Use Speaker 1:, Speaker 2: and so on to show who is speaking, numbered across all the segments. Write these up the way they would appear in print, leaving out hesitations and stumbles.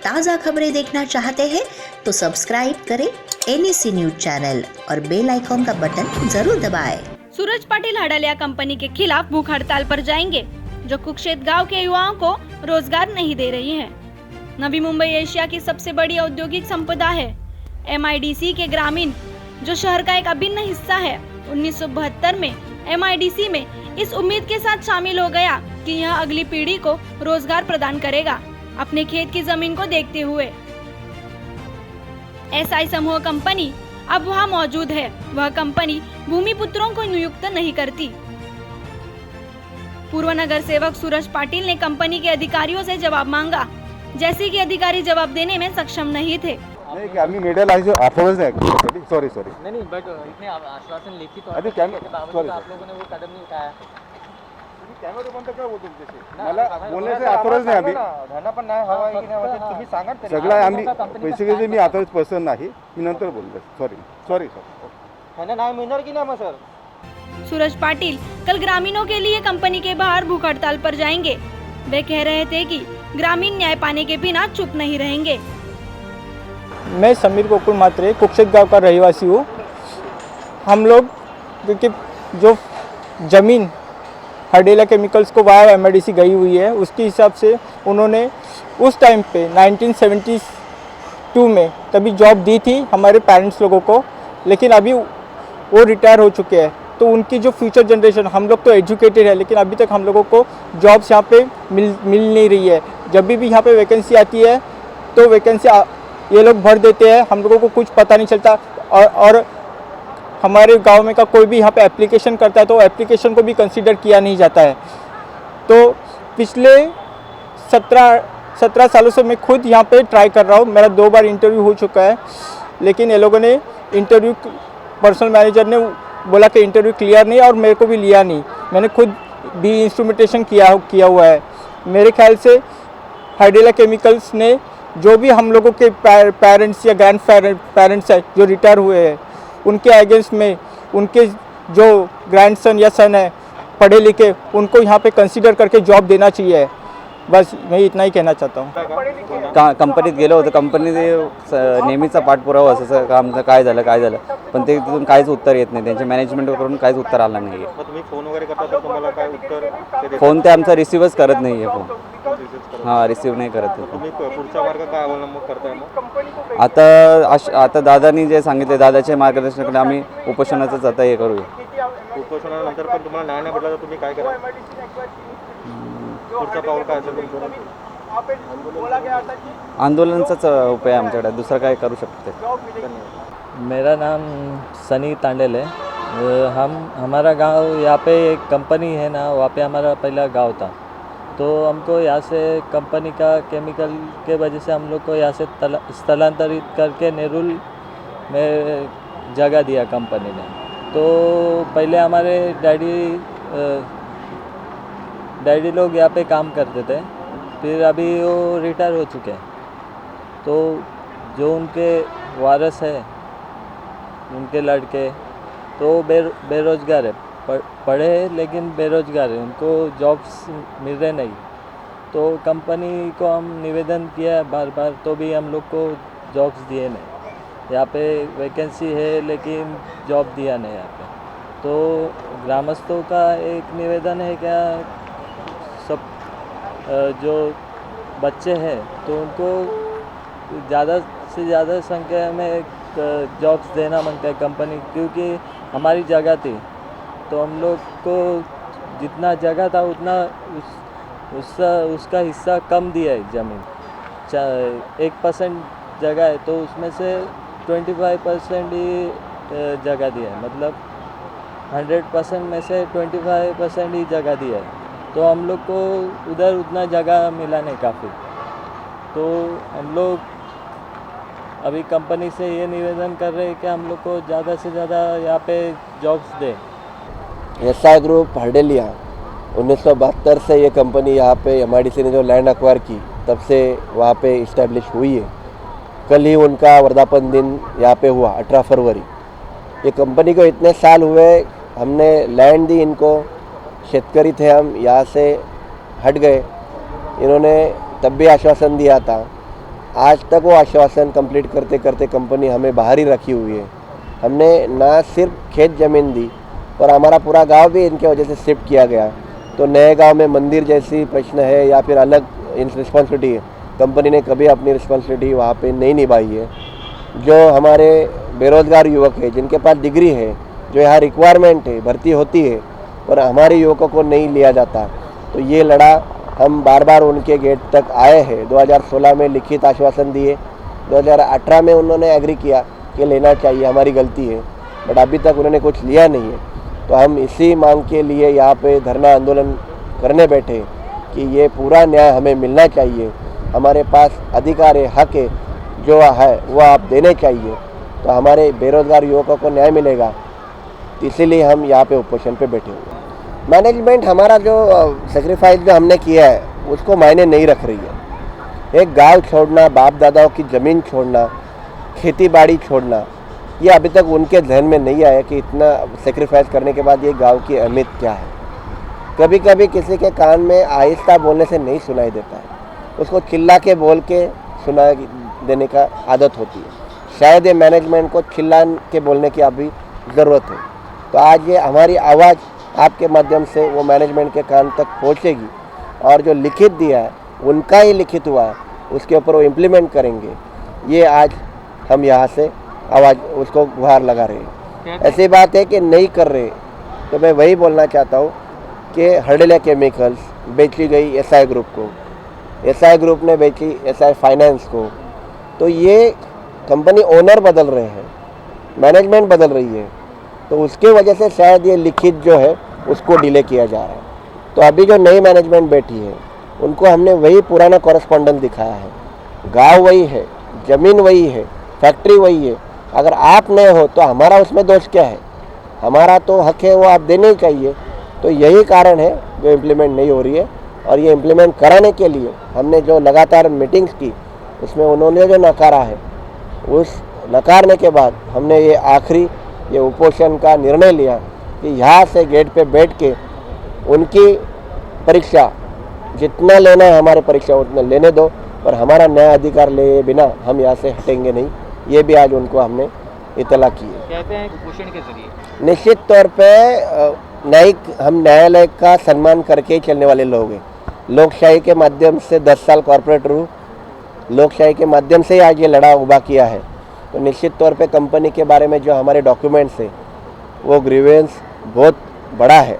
Speaker 1: ताज़ा खबरें देखना चाहते हैं तो सब्सक्राइब करें NEC न्यूज चैनल और बेल आइकॉन का बटन जरूर दबाएं।
Speaker 2: सूरज पाटिल हड़ालिया कंपनी के खिलाफ भूख हड़ताल पर जाएंगे, जो कुक्षेत्र गांव के युवाओं को रोजगार नहीं दे रही है। नवी मुंबई एशिया की सबसे बड़ी औद्योगिक संपदा है। MIDC के ग्रामीण जो शहर का एक अभिन्न हिस्सा है, 1972 में MIDC में इस उम्मीद के साथ शामिल हो गया कि यह अगली पीढ़ी को रोजगार प्रदान करेगा। अपने खेत की जमीन को देखते हुए SI समूह कंपनी अब वहां मौजूद है। वह कंपनी भूमिपुत्रों को नियुक्त नहीं करती। पूर्व नगर सेवक सूरज पाटिल ने कंपनी के अधिकारियों से जवाब मांगा, जैसे कि अधिकारी जवाब देने में सक्षम नहीं थे।
Speaker 3: नहीं कि आम्ही मीडियाला अफवाच नाही सॉरी
Speaker 4: नहीं बट इतने आश्वासन लिखित
Speaker 3: अरे
Speaker 4: बावजूद आप लोगों ने वो कदम नहीं उठाया।
Speaker 3: कॅमेरा बंद काय बोलतो तुमच्याशी मला बोलण्याचे अथॉरिटी नाही आम्ही
Speaker 4: धरणा पण नाही हवा की नाही तुम्ही सांगा तरी
Speaker 3: सगळं आम्ही बेसिकली मी अथॉरिटी पर्सन नाही, मी नंतर बोललो। सॉरी
Speaker 4: धरणा नाही मिळणार की नाही मग सर?
Speaker 2: सूरज पाटिल कल ग्रामीणों के लिए कंपनी के बाहर भूख हड़ताल पर जाएंगे। वे कह रहे थे कि ग्रामीण न्याय पाने के बिना चुप नहीं रहेंगे।
Speaker 5: मैं समीर गोकुल मात्रे कुक्षेत्र गांव का रहवासी हूँ। हम लोग क्योंकि जो ज़मीन हड़ेला केमिकल्स को वाया MIDC गई हुई है, उसके हिसाब से उन्होंने उस टाइम पे 1972 में तभी जॉब दी थी हमारे पेरेंट्स लोगों को, लेकिन अभी वो रिटायर हो चुके हैं। तो उनकी जो फ्यूचर जनरेशन, हम लोग तो एजुकेटेड है लेकिन अभी तक हम लोगों को जॉब्स यहाँ पे मिल नहीं रही है। जब भी यहाँ पे वैकेंसी आती है तो वैकेंसी ये लोग भर देते हैं, हम लोगों को कुछ पता नहीं चलता। और हमारे गांव में का कोई भी यहाँ पे एप्लीकेशन करता है तो एप्लीकेशन को भी कंसीडर किया नहीं जाता है। तो पिछले 17 सालों से मैं खुद यहाँ पे ट्राई कर रहा हूँ। मेरा 2 बार इंटरव्यू हो चुका है, लेकिन ये लोगों ने इंटरव्यू, पर्सनल मैनेजर ने बोला कि इंटरव्यू क्लियर नहीं, और मेरे को भी लिया नहीं। मैंने खुद भी इंस्ट्रूमेंटेशन किया हुआ है। मेरे ख्याल से हड़ेला केमिकल्स ने जो भी हम लोगों के पेरेंट्स या ग्रैंड पेरेंट्स है जो रिटायर हुए हैं, उनके अगेंस्ट में उनके जो ग्रैंडसन या सन है पढ़े लिखे, उनको यहाँ पे कंसीडर करके जॉब देना चाहिए। बस मैं इतना ही कहना चाहता हूँ।
Speaker 6: कंपनीत गेलो होतो, कंपनीने नेहमीचा पाठपुरावा असायचा का आमचं काय झालं, पण ते तिथून काहीच उत्तर येत नाही। त्यांच्या मॅनेजमेंटकडून काहीच उत्तर आलं नाही आहे।
Speaker 3: तुम्ही फोन वगैरे करता तर तुम्हाला काय उत्तर?
Speaker 6: फोन ते आमचा रिसिव्हच करत नाही आहे। फोन हां रिसिव्ह नाही करत आहे।
Speaker 3: तुम्ही पुढचा मार्ग काय अवलंब करताय मग?
Speaker 6: आता दादानी जे सांगितले, दादाच्या मार्गदर्शनाखाली आम्ही उपोषणाचंच आता हे करूया।
Speaker 3: उपोषणानंतर पण तुम्हाला न्याय नाही भेटला तर तुम्ही काय करा? पुढचा पाऊल काय असेल तुमचं?
Speaker 6: आंदोलनाचाच उपाय आमच्याकडे, दुसरा काय करू शकते?
Speaker 7: मेरा नाम सनी तांडेल है। हमारा गांव यहाँ पे एक कंपनी है ना, वहाँ पे हमारा पहला गांव था। तो हमको यहाँ से कंपनी का केमिकल के वजह से हम लोग को यहाँ से स्थलांतरित करके नेरुल में जगह दिया कंपनी ने। तो पहले हमारे डैडी लोग यहाँ पे काम करते थे, फिर अभी वो रिटायर हो चुके हैं। तो जो उनके वारस है, उनके लड़के, तो बेरोजगार है, पढ़े हैं लेकिन बेरोजगार है, उनको जॉब्स मिल रहे नहीं। तो कंपनी को हम निवेदन किया बार, तो भी हम लोग को जॉब्स दिए नहीं। यहाँ पे वैकेंसी है लेकिन जॉब दिया नहीं यहाँ पे। तो ग्रामस्थों का एक निवेदन है, क्या सब जो बच्चे हैं तो उनको ज़्यादा से ज़्यादा संख्या में जॉब्स देना मांगता है कंपनी, क्योंकि हमारी जगह थी तो हम लोग को जितना जगह था उतना उसका हिस्सा कम दिया है। ज़मीन 1% जगह है तो उसमें से 25% ही जगह दिया है, मतलब 100% में से 25% ही जगह दिया है। तो हम लोग को उधर उतना जगह मिला नहीं काफ़ी। तो हम लोग अभी कंपनी से ये निवेदन कर रहे हैं कि हम लोग को ज़्यादा से ज़्यादा यहाँ पे जॉब्स दें।
Speaker 8: SI ग्रुप हड़ेलिया 1972 से ये कंपनी यहाँ पे MIDC ने जो लैंड एक्वायर की तब से वहाँ पे इस्टेब्लिश हुई है। कल ही उनका वर्धापन दिन यहाँ पे हुआ 18 फरवरी। ये कंपनी को इतने साल हुए, हमने लैंड दी इनको, शेतकरी थे हम, यहाँ से हट गए। इन्होंने तब भी आश्वासन दिया था आज तक वो आश्वासन कंप्लीट करते करते कंपनी हमें बाहर ही रखी हुई है। हमने ना सिर्फ खेत ज़मीन दी और हमारा पूरा गांव भी इनके वजह से शिफ्ट किया गया। तो नए गांव में मंदिर जैसी प्रश्न है या फिर अलग रिस्पॉन्सिबिलिटी है, कंपनी ने कभी अपनी रिस्पॉन्सिबिलिटी वहाँ पे नहीं निभाई है। जो हमारे बेरोज़गार युवक है जिनके पास डिग्री है, जो यहाँ रिक्वायरमेंट है, भर्ती होती है और हमारे युवकों को नहीं लिया जाता, तो ये लड़ा हम बार बार उनके गेट तक आए हैं। 2016 में लिखित आश्वासन दिए, 2018 में उन्होंने एग्री किया कि लेना चाहिए, हमारी गलती है, बट अभी तक उन्होंने कुछ लिया नहीं है। तो हम इसी मांग के लिए यहाँ पे धरना आंदोलन करने बैठे कि ये पूरा न्याय हमें मिलना चाहिए, हमारे पास अधिकार है, हक है, जो है वो आप देने चाहिए, तो हमारे बेरोज़गार युवकों को न्याय मिलेगा। इसीलिए हम यहाँ पे उपोषण पे बैठे हुए हैं। मैनेजमेंट हमारा जो सेक्रीफाइस जो हमने किया है उसको मायने नहीं रख रही है। एक गांव छोड़ना, बाप दादाओं की ज़मीन छोड़ना, खेती बाड़ी छोड़ना, ये अभी तक उनके जहन में नहीं आया कि इतना सेक्रीफाइस करने के बाद ये गांव की अहमियत क्या है। कभी कभी किसी के कान में आहिस्ता बोलने से नहीं सुनाई देता है, उसको चिल्ला के बोल के सुना देने का आदत होती है। शायद ये मैनेजमेंट को चिल्ला के बोलने की अभी ज़रूरत है। तो आज ये हमारी आवाज़ आपके माध्यम से वो मैनेजमेंट के कान तक पहुंचेगी और जो लिखित दिया है उनका ही लिखित हुआ है, उसके ऊपर वो इम्प्लीमेंट करेंगे। ये आज हम यहाँ से आवाज़ उसको गुहार लगा रहे हैं। ऐसी बात है कि नहीं कर रहे, तो मैं वही बोलना चाहता हूँ कि हर्डेलिया केमिकल्स बेची गई एसआई ग्रुप को, एसआई ग्रुप ने बेची एसआई फाइनेंस को, तो ये कंपनी ओनर बदल रहे हैं, मैनेजमेंट बदल रही है, तो उसके वजह से शायद ये लिखित जो है उसको डिले किया जा रहा है। तो अभी जो नई मैनेजमेंट बैठी है उनको हमने वही पुराना कॉरेस्पॉन्डेंस दिखाया है, गांव वही है, ज़मीन वही है, फैक्ट्री वही है। अगर आप नए हो तो हमारा उसमें दोष क्या है? हमारा तो हक है, वो आप देने ही चाहिए। तो यही कारण है जो इम्प्लीमेंट नहीं हो रही है, और ये इम्प्लीमेंट कराने के लिए हमने जो लगातार मीटिंग्स की उसमें उन्होंने जो नकारा है, उस नकारने के बाद हमने ये आखिरी ये उपोषण का निर्णय लिया कि यहाँ से गेट पे बैठ के उनकी परीक्षा जितना लेना है हमारे परीक्षा उतना लेने दो, पर हमारा न्याय अधिकार ले बिना हम यहाँ से हटेंगे नहीं। ये भी आज उनको हमने इतला की है।
Speaker 4: कहते हैं उपोषण के जरिए
Speaker 8: निश्चित तौर पे न्यायिक हम न्यायालय का सम्मान करके ही चलने वाले लोग हैं। लोकशाही के माध्यम से 10 साल कॉर्पोरेट रू, लोकशाही के माध्यम से ही आज ये लड़ा उभा किया है। तो निश्चित तौर पे कंपनी के बारे में जो हमारे डॉक्यूमेंट्स है वो ग्रीवेंस बहुत बड़ा है।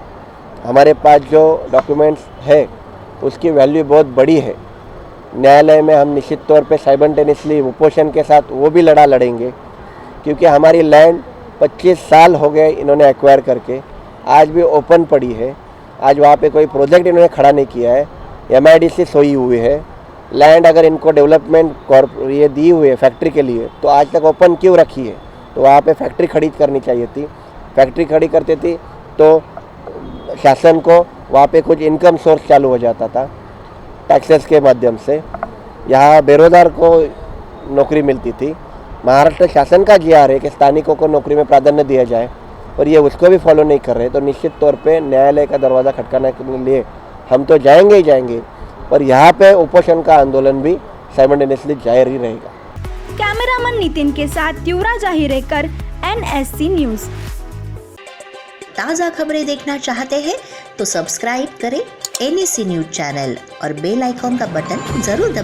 Speaker 8: हमारे पास जो डॉक्यूमेंट्स है उसकी वैल्यू बहुत बड़ी है। न्यायालय में हम निश्चित तौर पे साइमल्टेनियसली उपोषण के साथ वो भी लड़ेंगे, क्योंकि हमारी लैंड 25 साल हो गए इन्होंने एक्वायर करके, आज भी ओपन पड़ी है। आज वहाँ पे कोई प्रोजेक्ट इन्होंने खड़ा नहीं किया है, MIDC सोई हुई है। लैंड अगर इनको डेवलपमेंट ये दी हुई है फैक्ट्री के लिए, तो आज तक ओपन क्यों रखी है? तो वहाँ पे फैक्ट्री खड़ी करनी चाहिए थी। फैक्ट्री खड़ी करती थी तो शासन को वहाँ पे कुछ इनकम सोर्स चालू हो जाता था टैक्सेस के माध्यम से। यहाँ बेरोजगार को नौकरी मिलती थी। महाराष्ट्र शासन का GR है कि स्थानिकों को नौकरी में प्राधान्य दिया जाए, पर ये उसको भी फॉलो नहीं कर रहे। तो निश्चित तौर पे न्यायालय का दरवाज़ा खटकाने के लिए हम तो जाएंगे ही जाएंगे, पर यहाँ पे उपोषण का आंदोलन भी साइमल्टेनियसली जारी रहेगा।
Speaker 2: कैमरामैन नितिन के साथ युवराज आहिरेकर, NSC न्यूज़।
Speaker 1: ताज़ा खबरें देखना चाहते हैं तो सब्सक्राइब करें NSC न्यूज़ चैनल और बेल आइकॉन का बटन जरूर दबाएं।